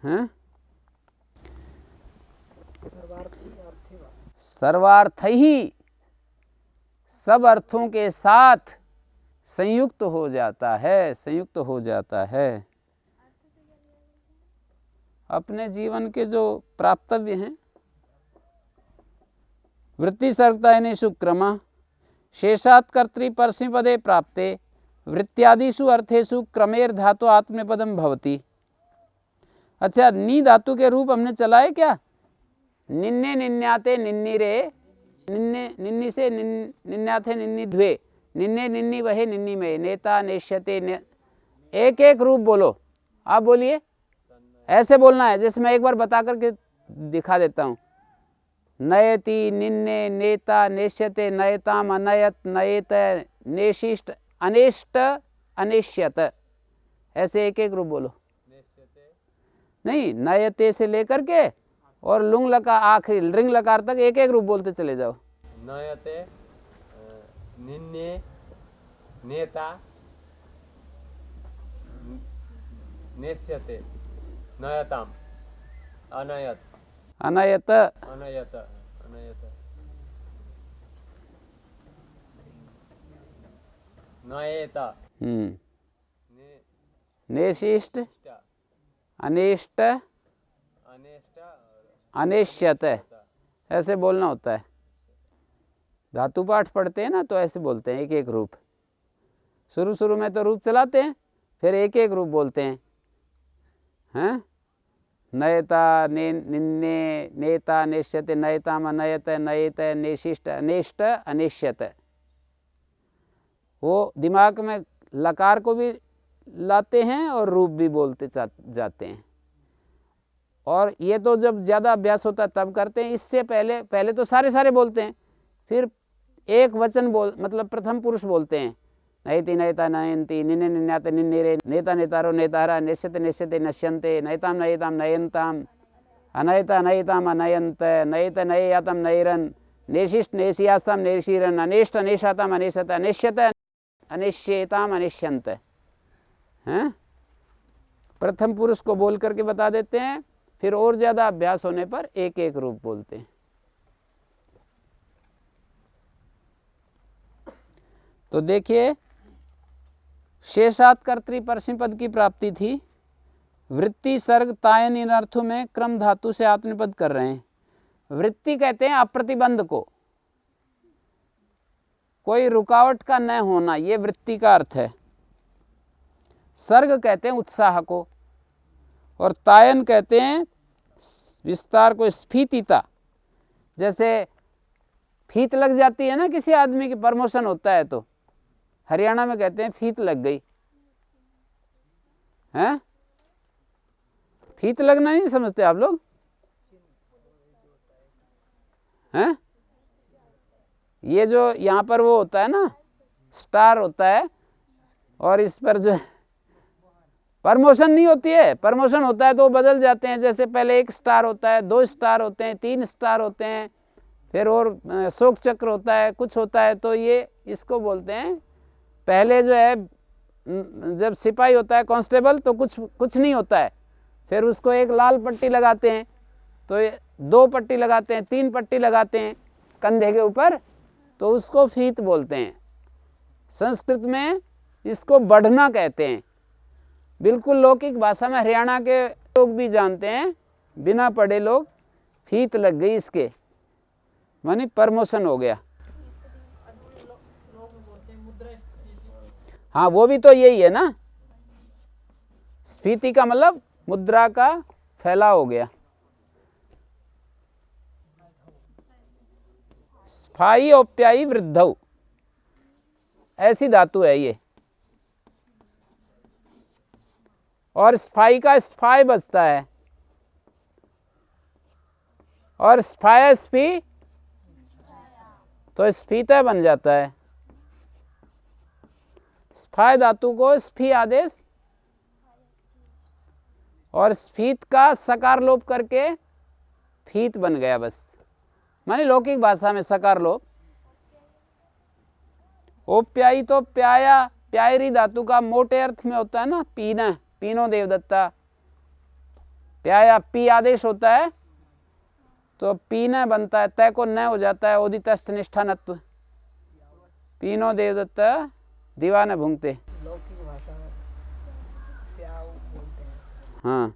हैं? सर्वार्थ ही सब अर्थों के साथ संयुक्त हो जाता है, संयुक्त हो जाता है। अपने जीवन के जो प्राप्तव्य हैं, वृत्ति सर्गतायनेषु क्रमः शेषात् कर्तृपरस्मैपदे प्राप्ते वृत्त्यादिषु अर्थेषु क्रमेर धातु आत्मनेपदम भवति। अच्छा, नी धातु के रूप हमने चला है क्या? निन्ने निन्याते निन्नीरे, निन्ने निन्नी से निन्याथे निन्नी द्वे, निन्ने निन्नी वहे निन्नी में, नेता नेष्यते ने। एक एक रूप बोलो, आप बोलिए। ऐसे बोलना है, जैसे मैं एक बार बता करके दिखा देता हूँ। नयति निन्ने नेता नेष्यते नयताम अनयत नयत नेशिष्ट अनेष्ट अनेष्यत। ऐसे एक एक रूप बोलो। नहीं, नयते से लेकर के और लुंग लकार आखिरी रिंग लकार तक एक एक रूप बोलते चले जाओ। नयते निन्ने नेता नेष्यते नयताम अनयत अनयत अनयत अनयत नयेता नेशिष्ट अनेष्ट अनेष्ट अनेष्यत, ऐसे बोलना होता है। धातु पाठ पढ़ते हैं ना, तो ऐसे बोलते हैं एक एक रूप। शुरू शुरू में तो रूप चलाते हैं, फिर एक एक रूप बोलते हैं। हैं? नयता ने निन्ने नेता नेष्यते नयताम अनयत नयत नेशिष्ट अनेष्ट अनेष्यत। वो दिमाग में लकार को भी लाते हैं और रूप भी बोलते जाते हैं। और ये तो जब ज़्यादा अभ्यास होता है तब करते हैं। इससे पहले तो सारे बोलते हैं, फिर एक वचन मतलब प्रथम पुरुष बोलते हैं। नयति नयता नयंती निन्ने निन्याते निन्नेरे नेता नेतारो नेतारा नेष्यते नेष्यते नश्यन्ते नयताम नयताम नयन्ताम अनयता नयताम अनयन्त नयत नययातम नयरन नेशिष्ट नेशियास्ताम नेशिरन अनेष्ट अनेशाताम अनेशत अनेष्यत अनेष्येताम अनेष्यन्त। हैं? प्रथम पुरुष को बोल करके बता देते हैं, फिर और ज़्यादा अभ्यास होने पर एक एक रूप बोलते हैं। तो देखिए, शेषात् कर्तृपरस्मै पद की प्राप्ति थी। वृत्ति सर्ग तायन इन अर्थों में क्रम धातु से आत्मनेपद कर रहे हैं। वृत्ति कहते हैं अप्रतिबंध को, कोई रुकावट का न होना, ये वृत्ति का अर्थ है। सर्ग कहते हैं उत्साह को, और तायन कहते हैं विस्तार को, स्फीतिता। जैसे फीत लग जाती है ना किसी आदमी की, प्रमोशन होता है तो हरियाणा में कहते हैं फीत लग गई। हैं? फीत लगना नहीं समझते आप लोग? हैं? ये जो यहाँ पर वो होता है ना, स्टार होता है, और इस पर जो प्रमोशन नहीं होती है, प्रमोशन होता है तो बदल जाते हैं। जैसे पहले 1 स्टार होता है, 2 स्टार होते हैं, 3 स्टार होते हैं, फिर और अशोक चक्र होता है, कुछ होता है। तो ये इसको बोलते हैं, पहले जो है जब सिपाही होता है कांस्टेबल तो कुछ नहीं होता है, फिर उसको एक लाल पट्टी लगाते हैं, तो 2 पट्टी लगाते हैं, 3 पट्टी लगाते हैं कंधे के ऊपर, तो उसको फीत बोलते हैं। संस्कृत में इसको बढ़ना कहते हैं। बिल्कुल लौकिक भाषा में हरियाणा के लोग भी जानते हैं, बिना पढ़े लोग, फीत लग गई इसके, मानी प्रमोशन हो गया। हाँ, वो भी तो यही है ना, स्फीति का मतलब मुद्रा का फैलाव हो गया। स्फाई औप्यायी वृद्धौ, ऐसी धातु है ये। और स्फाई का स्फाय बचता है, और स्फाय स्फी तो स्फीता बन जाता है। स्फाय धातु को स्फी आदेश और स्फीत का सकार लोप करके फीत बन गया बस, माने लौकिक भाषा में सकार लोप। ओप्यायी तो प्याया, प्यायरी धातु का मोटे अर्थ में होता है ना, पीना, पीनो देवदत्ता, प्याया पी आदेश होता है तो पी न बनता है, तय को न हो जाता है, ओदितस्त निष्ठानत्व, पीनो देवदत्त दीवाने भूंगते। लौकिक भाषा में प्याऊ बोलते हैं। हाँ,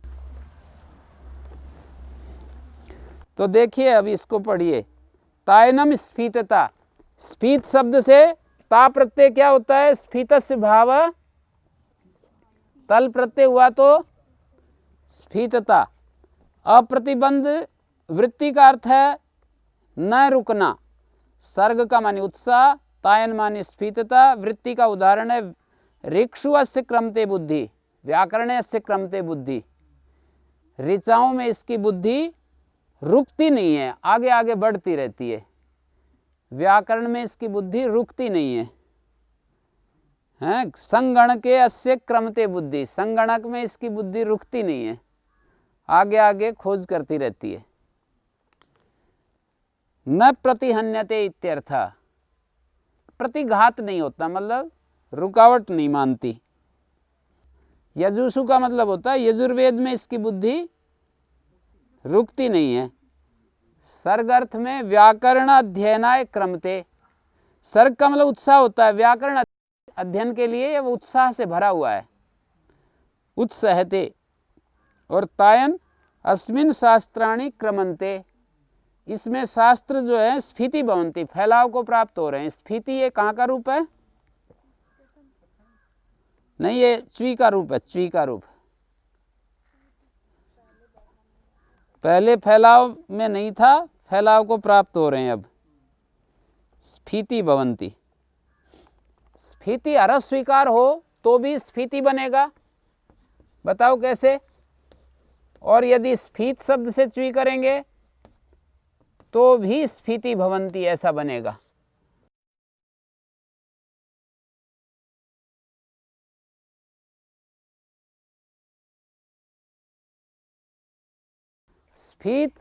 तो देखिए अब इसको पढ़िए। तायनम स्फीतता, स्फीत शब्द से ता प्रत्यय क्या होता है? स्फीतस्य भाव, तल प्रत्यय हुआ तो स्फीतता। अप्रतिबंध वृत्ति का अर्थ है न रुकना, सर्ग का मानी उत्साह, तायन मानी स्फीतता। वृत्ति का उदाहरण है ऋक्षु अस्य क्रमते बुद्धि, व्याकरण अस्य क्रमते बुद्धि। ऋचाओं में इसकी बुद्धि रुकती नहीं है, आगे आगे बढ़ती रहती है। व्याकरण में इसकी बुद्धि रुकती नहीं है। हैं, संगणके अस्य क्रमते बुद्धि, संगणक में इसकी बुद्धि रुकती नहीं है, आगे आगे खोज करती रहती है। न प्रतिहन्यते इत्यर्थ, प्रतिघात नहीं होता, मतलब रुकावट नहीं मानती। यजुषु का मतलब होता है यजुर्वेद में इसकी बुद्धि रुकती नहीं है। सर्ग अर्थ में व्याकरण अध्ययनाय क्रमते, सर्ग का मतलब उत्साह होता है, व्याकरण अध्ययन के लिए वो उत्साह से भरा हुआ है, उत्सहते। और तायन अस्मिन शास्त्राणि क्रमन्ते, इसमें शास्त्र जो है स्फीति भवन्ति, फैलाव को प्राप्त हो रहे हैं। स्फीति ये कहाँ का रूप है? नहीं, ये च्वी का रूप है, च्वी का रूप। पहले फैलाव में नहीं था, फैलाव को प्राप्त हो रहे हैं अब। स्फीति भवन्ति, स्फीति अरस स्वीकार हो तो भी स्फीति बनेगा, बताओ कैसे? और यदि स्फीत शब्द से च्वी करेंगे तो भी स्फीति भवन्ति ऐसा बनेगा। स्फीत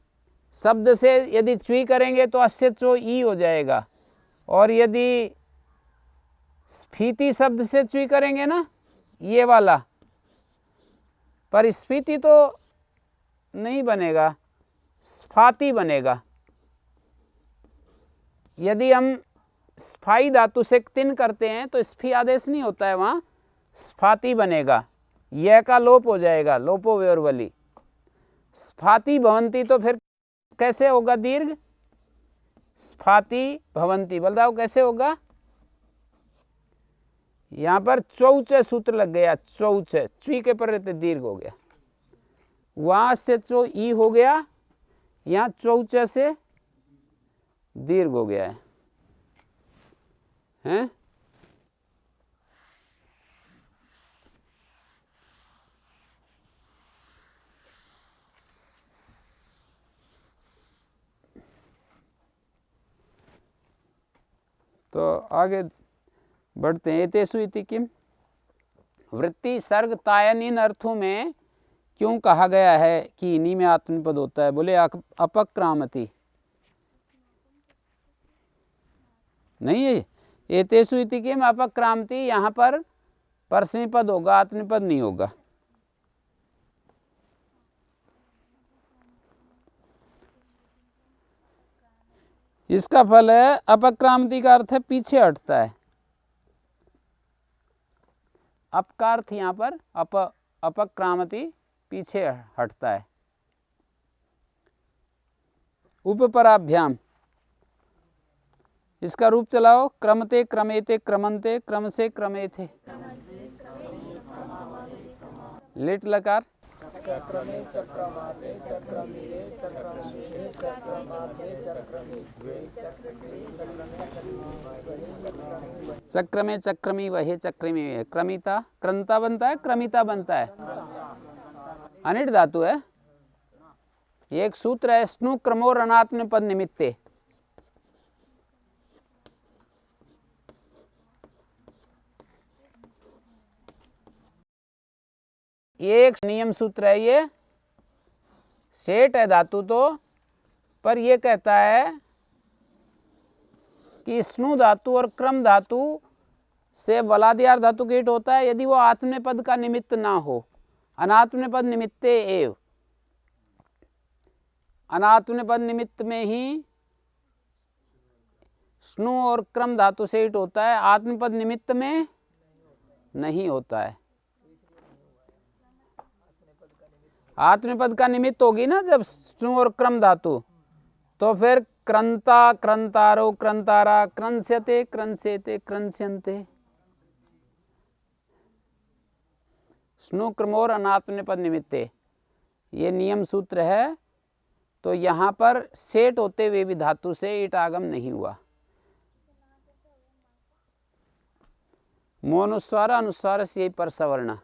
शब्द से यदि च्वी करेंगे तो अस्य चो ई हो जाएगा, और यदि स्फीति शब्द से च्वी करेंगे ना, ये वाला, पर स्फीति तो नहीं बनेगा, स्फाति बनेगा। यदि हम स्फाई धातु से तिन करते हैं तो स्फी आदेश नहीं होता है, वहाँ स्फाति बनेगा, यह का लोप हो जाएगा, लोपो व्योर्वली। स्फाति भवन्ति तो फिर कैसे होगा? दीर्घ स्फाति भवन्ति, बताओ कैसे होगा? यहां पर चौच सूत्र लग गया, चौच, च्वी के पर रहते दीर्घ हो गया, वहां से चो ई हो गया, यहां चौच से दीर्घ हो गया है, हैं? तो आगे बढ़ते हैं। एतेषु इति किम, वृत्ति सर्ग तायन इन अर्थों में क्यों कहा गया है कि इन्हीं में आत्मपद होता है? बोले अपक्रामति नहीं है, एतेषु इति किम अपक्रामति, यहाँ पर परस्मै पद होगा, आत्मपद नहीं होगा। इसका फल है अपक्रांति का अर्थ है पीछे हटता है। अप का अर्थ यहाँ पर अपक्रांति पीछे हटता है। उपपराभ्याम, इसका रूप चलाओ। क्रमते क्रमेते क्रमंते, क्रम से क्रमेथे। लिट लकार चक्रमे चक्रमाते चक्रमीरे चक्रमीरे चक्रमाते चक्रमे चक्र में चक्रमी वहे चक्रमी वहे। क्रमिता क्रंता बनता है, क्रमिता बनता है, अनिट धातु है। एक सूत्र है स्नु क्रमोर अनात्म पद निमित्ते। एक नियम सूत्र है, ये सेठ है धातु तो, पर ये कहता है कि स्नु धातु और क्रम धातु से वलादियार धातु के हिट होता है यदि वो आत्मनेपद का निमित्त ना हो। अनात्मनेपद निमित्ते एव, अनात्मनेपद निमित्त में ही स्नु और क्रम धातु से ईट होता है, आत्मपद निमित्त में नहीं होता है। आत्मपद का निमित्त होगी ना जब स्नु और क्रम धातु, तो फिर क्रंता क्रंतारो क्रंतारा क्रंस्यते क्रंस्यते क्रंस्यन्ते। स्नु क्रमोर अनात्मनेपद निमित्ते, ये नियम सूत्र है। तो यहाँ पर सेट होते हुए भी धातु से ईट आगम नहीं हुआ। मोनुस्वार अनुस्वार से यही पर सवर्ण।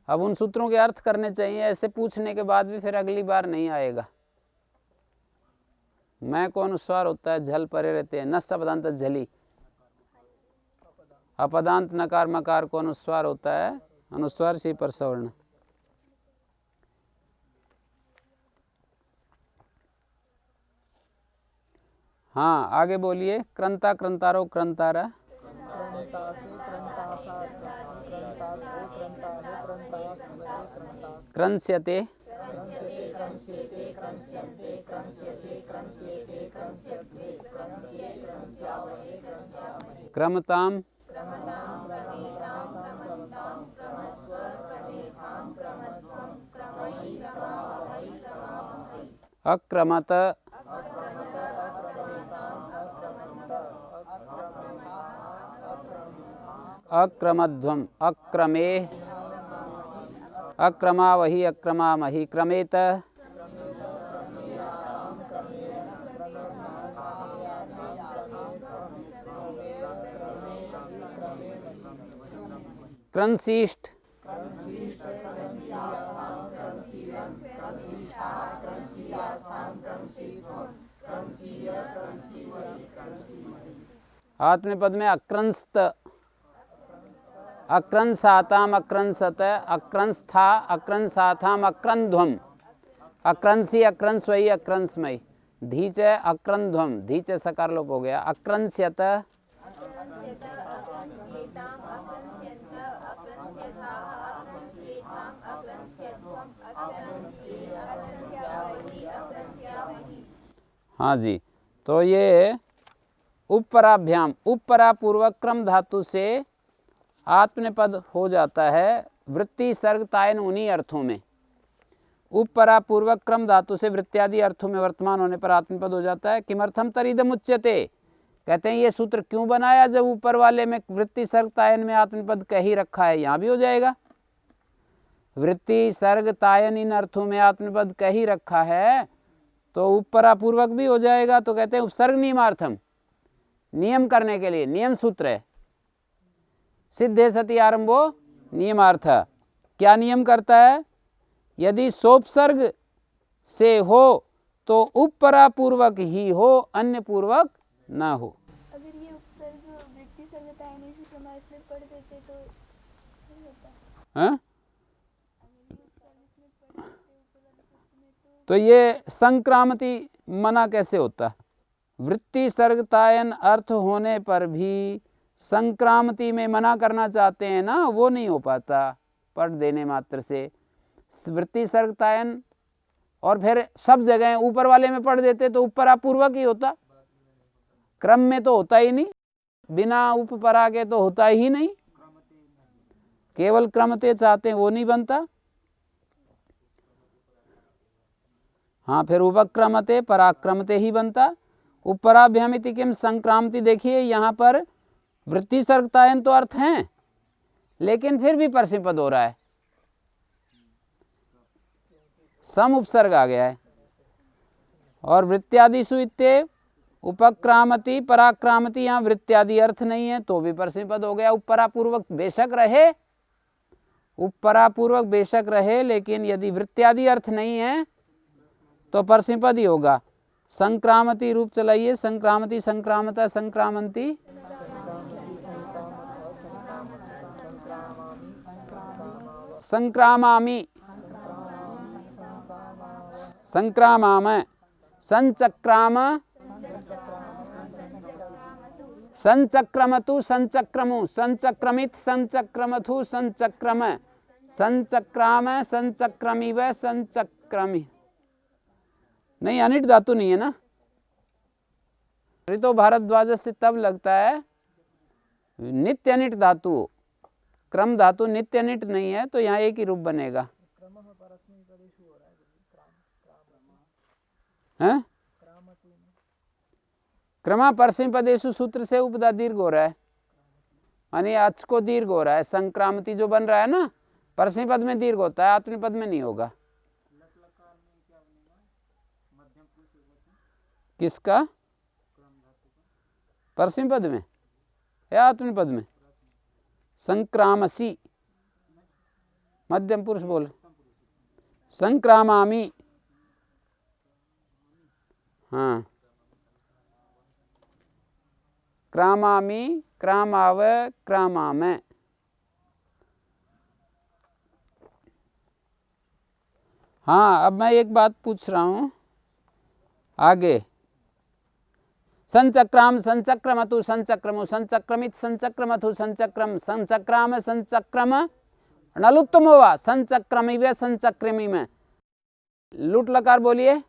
अब उन सूत्रों के अर्थ करने चाहिए, ऐसे पूछने के बाद भी फिर अगली बार नहीं आएगा। मैं को अनुस्वार होता है, झल परे रहते हैं, न शब्दांत झली। अपदांत नकार मकार को अनुस्वार होता है, अनुस्वार से पर सवर्ण। हाँ आगे बोलिए। क्रंता क्रंतारो क्रंतारा, क्रंस्यते क्रमताम अक्रमत अक्रमध्वम अक्रमे अक्रमावहि अक्रमामहि क्रमेत क्रंशिष्ट आत्मपद में अक्रंस्त अक्रंसाताम अक्रंसत अक्रंस्था अक्रंसाथाम अक्रंध्वम अक्रंसी अक्रंस्वई अक्रंस्मयी धीच अक्रंध्वम धीच सकार लोप हो गया। अक्रंस्यत हाँ जी, तो ये उपपराभ्याम उपपरा पूर्वक क्रम धातु से आत्मनेपद हो जाता है। वृत्ति सर्ग तायन उन्हीं अर्थों में। उपपरा पूर्वक क्रम धातु से वृत्त्यादि अर्थों में वर्तमान होने पर आत्मनेपद हो जाता है। किमर्थम तरीदम उच्यते, कहते हैं ये सूत्र क्यों बनाया जब ऊपर वाले में वृत्ति सर्ग तायन में आत्मनेपद कह ही रखा है, यहाँ भी हो जाएगा। वृत्ति सर्ग तायन इन अर्थों में आत्मनेपद कह ही रखा है तो उपपरा पूर्वक भी हो जाएगा। तो कहते हैं उपसर्ग नियमार्थम, नियम करने के लिए नियम सूत्र है। सिद्धे सति आरंभो नियमार्थ, क्या नियम करता है? यदि सोपसर्ग से हो तो उपपरा पूर्वक ही हो, अन्य पूर्वक ना हो। अगर ये उपसर्ग वृत्ति सर्ग तायन इसी समास में पढ़ देते तो नहीं होता। हाँ? तो ये संक्रामति मना कैसे होता? वृत्ति सर्ग तायन अर्थ होने पर भी संक्रामति में मना करना चाहते हैं ना, वो नहीं हो पाता पढ़ देने मात्र से। वृत्ति सर्ग तायन और फिर सब जगह ऊपर वाले में पढ़ देते तो उपपरा पूर्वक ही होता, क्रम में तो होता ही नहीं, बिना उपपरा के तो होता ही नहीं। केवल क्रमते चाहते हैं, वो नहीं बनता। हाँ, फिर उपक्रमते पराक्रमते ही बनता। उपराभ्यामिति किम संक्रामति, देखिए यहाँ पर वृत्ति सर्गतायन तो अर्थ हैं लेकिन फिर भी परसिपद हो रहा है, सम उपसर्ग आ गया है। और वृत्त्यादिषु इत्ते उपक्रामति पराक्रामति, यहाँ वृत्त्यादि अर्थ नहीं है तो भी परसिपद हो गया। उपरापूर्वक बेशक रहे, उपरापूर्वक बेशक रहे, लेकिन यदि वृत्त्यादि अर्थ नहीं है तो परसिपद ही होगा। संक्रामति रूप चलाइए, संक्रामति संक्रामता संक्रामंती। संक्रामामि संक्रामाम संचक्राम संचक्रमतु संचक्रमु संचक्रमित संचक्रमथु संचक्रम संचक्राम संचक्रमिव संचक्रमि। नहीं, अनिट धातु नहीं है ना। ऋतो भारद्वाज से तब लगता है नित्य अनिट धातु, क्रम धातु नित्य अनिट नहीं है, तो यहाँ एक ही रूप बनेगा। हैं? क्रमा परस्मी पदेशु सूत्र से उपदा दीर्घ हो रहा है, यानी अच को दीर्घ हो रहा है। संक्रामती जो बन रहा है ना, परस्मी पद में दीर्घ होता है, आत्मनेपद पद में नहीं होगा। किसका? परस्मी पद में या आत्मनेपद पद में? संक्रामसी, मध्यम पुरुष बोल। संक्रामामी, हाँ। क्रामामी, क्रामाव, क्रामामे। हाँ, अब मैं एक बात पूछ रहा हूँ आगे। संचक्राम, संचक्रमतु, संचक्रमु, संचक्रमित, संचक्रमथु, संचक्रम, संचक्राम, संचक्रम, नलुत्तमो वा, संचक्रमिव, संचक्रमिम। लुट लकार बोलिए।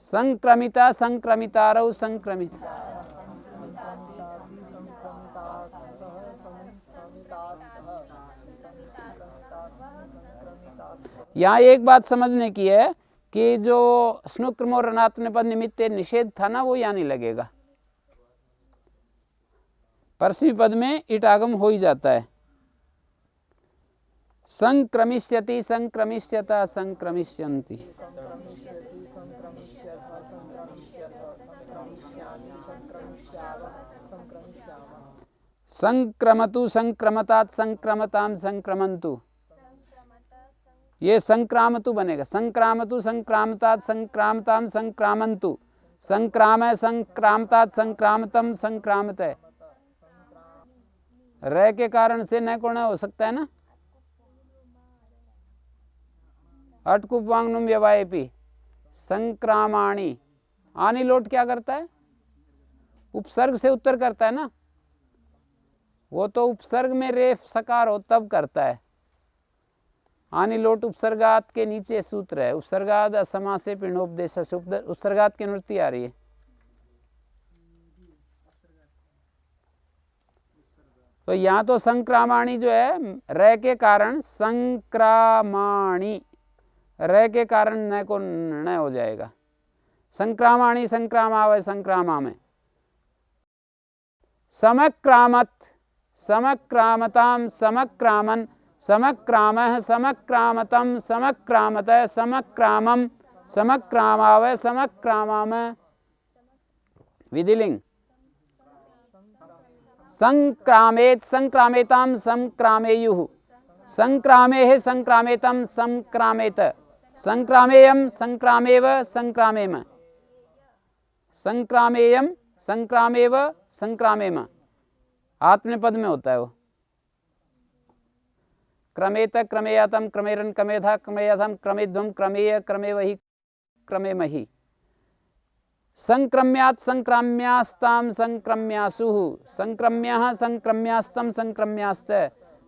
संक्रमिता, संक्रमितारौ, संक्रमित। यहाँ एक बात समझने की है कि जो स्नुक्रम और ऋणात्मक पद निमित्त निषेध था ना, वो यहाँ नहीं लगेगा। परस्मी पद में इट आगम हो ही जाता है। संक्रमिष्यति, संक्रमिष्यता, संक्रमिष्यन्ति। संक्रमतु, संक्रमतात, संक्रमताम, संक्रमन्तु। ये संक्रामतु बनेगा। संक्रामतु, संक्रामतात, संक्रामताम, संक्रामन्तु। संक्राम, संक्रामतात, संक्रामतम, संक्रामत। र के कारण से न कोण हो सकता है ना। अटकुपवांगनुम व्यवायपि संक्रामाणी। आनी लोट क्या करता है? उपसर्ग से उत्तर करता है ना। वो तो उपसर्ग में रेफ सकार हो तब करता है। आनी लोट उपसर्गात के नीचे सूत्र है। उपसर्गाद असमासे पिंडोपदेश से उपसर्गात की अनुवृत्ति आ रही है। तो यहाँ तो संक्रामाणी जो है र के कारण संक्रामाणी, र के कारण न को न हो जाएगा। संक्रामाणी, संक्रामावय, संक्रामा में। समक्रामत, समक्रामताम, समक्रामन, समक्रामः, समक्रामतम, समक्रामत, समक्रामम, समक्रामावय, समक्रामाम। विधिलिंग। संक्रामेत, संक्रामेताम, संक्रामेयुः। संक्रामेः, संक्रामेतम, संक्रामेत। संक्रामेयम, संक्रामेव, संक्रामेम। संक्रामेयम, संक्रामेव, संक्रामेम। आत्मनेपद में होता है वो। क्रमेत, क्रमेयातम, क्रमेरन, क्रमेधा, क्रमेयाथम, क्रमेध्वम, क्रमेय, क्रमेवहि, क्रमेमहि। संक्रम्यात्, संक्राम्यास्ताम, संक्रम्यासुः। संक्रम्यः, संक्रम्यास्तम, संक्रम्यास्त।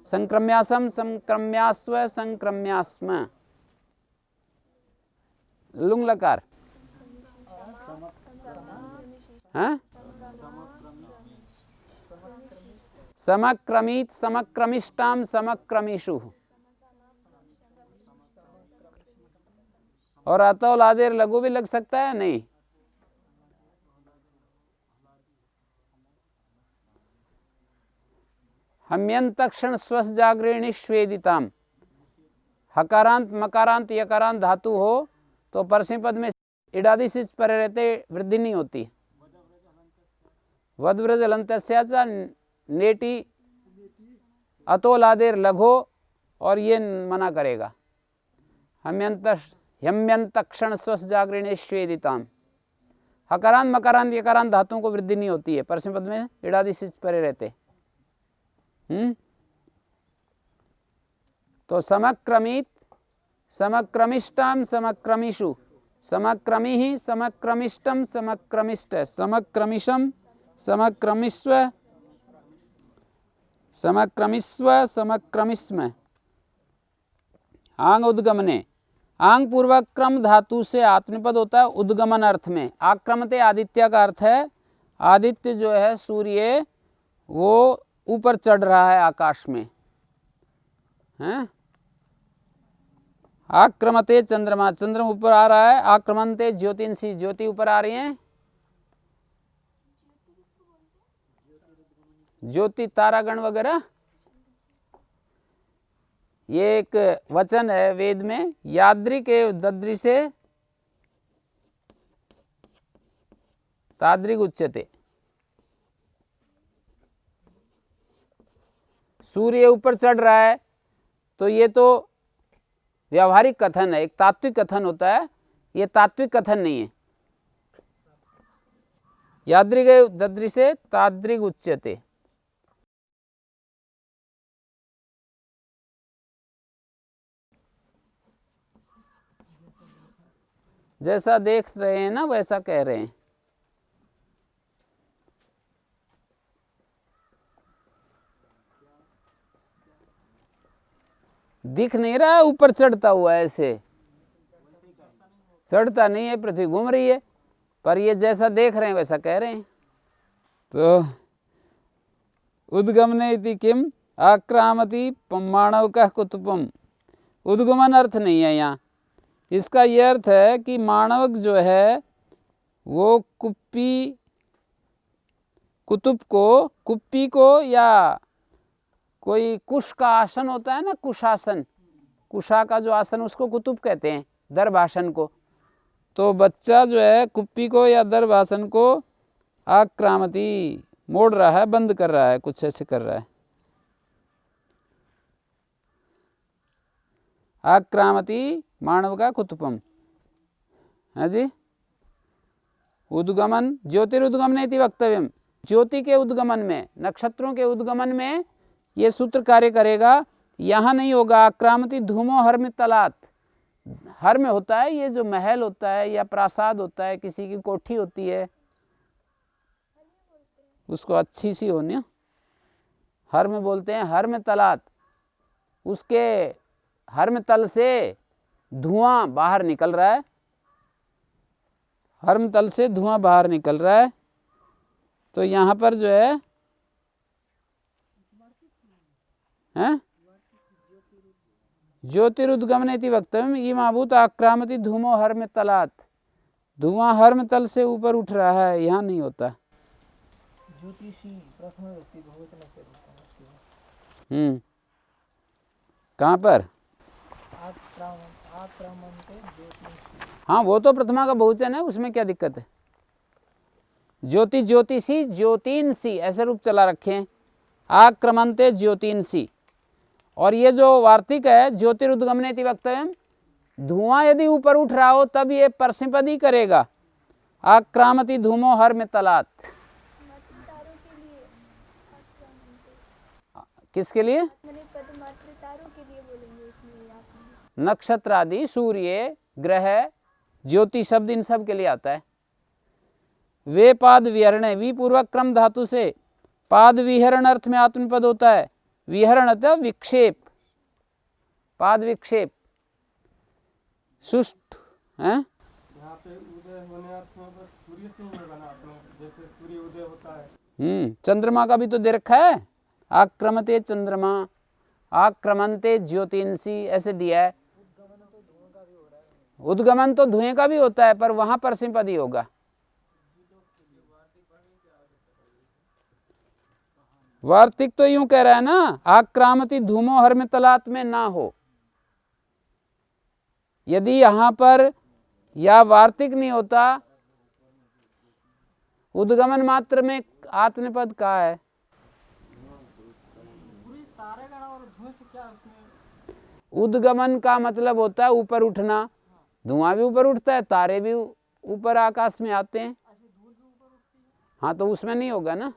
संक्रम्यासम, संक्रम्यास्व, संक्रम्यास्म। लुंग लकार। हाँ? समक्रमित, समक्रमिष्टाम, समक्रमिषु। और अतो लादेर लघु भी लग सकता है। नहीं, हम्यंतक्षण स्वस जागृणी श्वेदिताम। हकारांत, मकारांत, यकारांत धातु हो तो परस्मी पद में इडादि सिच पर रहते वृद्धि नहीं होती। वद्व्रज लंतस्याचा नेटी अतोलादेर लघो, और ये मना करेगा। हम्यंतक्षण स्वस जागृणे श्वेदिताम। हकारांत, मकारांत, यकारांत धातुओं को वृद्धि नहीं होती है परस्मी पद में इडादि सिच परे रहते। तो समक्रमित, समक्रमिष्टाम, समक्रमिषु। समक्रमिः, समक्रमिष्टम, समक्रमिष्ट। समक्रमिशम, समक्रमिस्व, समक्रमिस्व, समक्रमिस्म। आंग उद्गमने, आंग पूर्वक क्रम धातु से आत्मनिपद होता है उद्गमन अर्थ में। आक्रमते आदित्य का अर्थ है आदित्य जो है सूर्य वो ऊपर चढ़ रहा है आकाश में, हैं? आक्रमते चंद्रमा, चंद्रमा ऊपर आ रहा है। आक्रमणते ज्योतिंसी, ज्योति ऊपर आ रही है। ज्योति तारागण वगैरह, ये एक वचन है वेद में। याद्री के दद्री से ताद्रिक उच्यते, सूर्य ऊपर चढ़ रहा है तो ये तो व्यावहारिक कथन है, एक तात्विक कथन होता है, ये तात्विक कथन नहीं है। याद्री के दद्री से ताद्रिक उच्यते। जैसा देख रहे हैं ना वैसा कह रहे हैं। दिख नहीं रहा है ऊपर चढ़ता हुआ, ऐसे चढ़ता नहीं है, पृथ्वी घूम रही है, पर ये जैसा देख रहे हैं वैसा कह रहे हैं। तो उद्गमने इति किम आक्रामति मानव का कुतुपम, उद्गमन अर्थ नहीं है यहाँ। इसका ये अर्थ है कि मानवक जो है वो कुप्पी, कुतुब को, कुप्पी को, या कोई कुश का आसन होता है ना, कुशासन, कुशा का जो आसन उसको कुतुब कहते हैं, दर्भासन को। तो बच्चा जो है कुप्पी को या दर्भासन को आक्रामती, मोड़ रहा है, बंद कर रहा है, कुछ ऐसे कर रहा है। आक्रामती मानव का कुतुपम, है जी। उद्गमन ज्योतिरुद्गमन इति वक्तव्यम, ज्योति के उद्गमन में, नक्षत्रों के उद्गमन में ये सूत्र कार्य करेगा। यहाँ नहीं होगा आक्रामती धूमो हर में तलात, हर में होता है ये जो महल होता है या प्रासाद होता है, किसी की कोठी होती है, उसको अच्छी सी होनी, हर में बोलते हैं, हर में तलात, उसके हर में तल से धुआं बाहर निकल रहा है, हर में तल से धुआं बाहर निकल रहा है। तो यहाँ पर जो है ज्योतिरुद्गमन इति वक्तव्यम इमाभूत आक्रामति धूमो हर में तलात, धुआं हर में तल से ऊपर उठ रहा है, यहाँ नहीं होता। ज्योतिषी प्रथम व्यक्ति बहुवचन से होता है। कहाँ पर? आक्रामन्ते ज्योतिषी, हाँ वो तो प्रथमा का बहुवचन है, उसमें क्या दिक्कत है। ज्योति, ज्योतिषी, ज्योतिंसी ऐसे रूप चला रखे हैं। आक्रमन्ते ज्योतिंसी, और ये जो वार्तिक है ज्योतिरुद्गमनेति वक्तव्यम, धुआं यदि ऊपर उठ रहा हो तब ये परसिपदी करेगा। आक्रामति धूमो हर में तलात, तारों के लिए आक्रामन्ते। किसके लिए? मैंने पद मात्र तारों के लिए बोलेंगे इसमें आपने। नक्षत्र आदि, सूर्य, ग्रह, ज्योति शब्द इन सब के लिए आता है। वे पाद विहरणे, वी पूर्वक क्रम धातु से पाद विहरण अर्थ में आत्मपद होता है। विहरण अतः विक्षेप, पाद विक्षेप, सुष्ट है। यहाँ पे उदय होने अर्थ में बस सूर्य से ही होगा ना, जैसे सूर्य उदय होता है। चंद्रमा का भी तो दे रखा है, आक्रमते चंद्रमा, आक्रमन्ते ज्योतिंसी ऐसे दिया है। उद्गमन तो धुएं का भी होता है, पर वहां पर सिंपदी होगा। वार्तिक तो यूं कह रहा है ना, आक्रामति धूमो हर में तलात में ना हो। यदि यहां पर या वार्तिक नहीं होता, उद्गमन मात्र में आत्मनिपद का है। उद्गमन का मतलब होता है ऊपर उठना, धुआं भी ऊपर उठता है, तारे भी ऊपर आकाश में आते हैं। हाँ तो उसमें नहीं होगा ना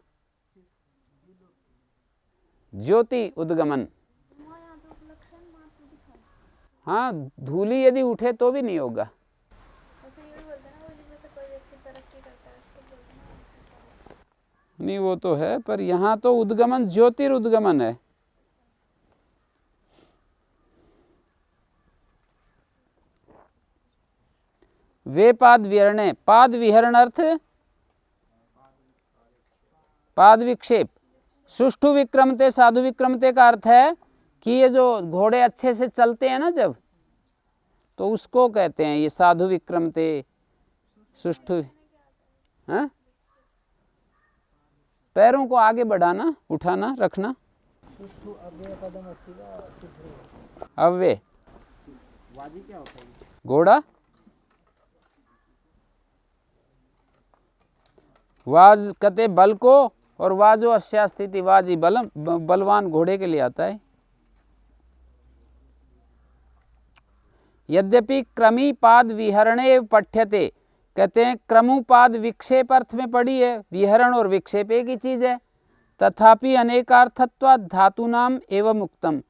ज्योति उद्गमन। हाँ धूली यदि उठे तो भी नहीं होगा। नहीं वो तो है, पर यहाँ तो उद्गमन ज्योतिरुद्गमन है। वे पाद विहरणे, पाद विहरण अर्थ पाद विक्षेप। सुष्ठु विक्रमते साधु विक्रमते का अर्थ है कि ये जो घोड़े अच्छे से चलते हैं ना जब, तो उसको कहते हैं ये साधु विक्रमते सुष्ठु। हाँ, पैरों को आगे बढ़ाना, उठाना, रखना। सुष्ठु अव्यय पदम अस्ति वा सिद्धे। अव्यय वाजी क्या होता है? घोड़ा, वाज कहते बल को, और वाजो अस्या स्थिति, वाजी बलवान घोड़े के लिए आता है। यद्यपि क्रमी पाद विहरणे पठ्यते, कहते हैं क्रमुपाद विक्षेप अर्थ में पड़ी है, विहरण और विक्षेप एक ही चीज है। तथापि अनेकार्थत्वात् धातुनाम एवं उक्तम,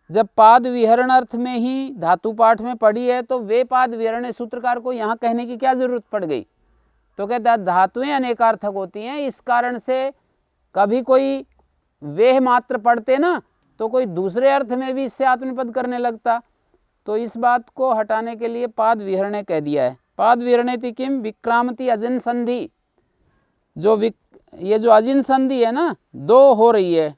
जब पाद विहरण अर्थ में ही धातु पाठ में पड़ी है तो वे पाद विहरण सूत्रकार को यहाँ कहने की क्या जरूरत पड़ गई? तो कहता है धातुएं अनेकार्थक होती हैं, इस कारण से कभी कोई वेह मात्र पढ़ते ना तो कोई दूसरे अर्थ में भी इससे आत्मनिपद करने लगता, तो इस बात को हटाने के लिए पाद विहरणे कह दिया है। पाद विहरणेति किम विक्रामति अजिन संधि, जो ये जो अजिन संधि है ना, दो हो रही है,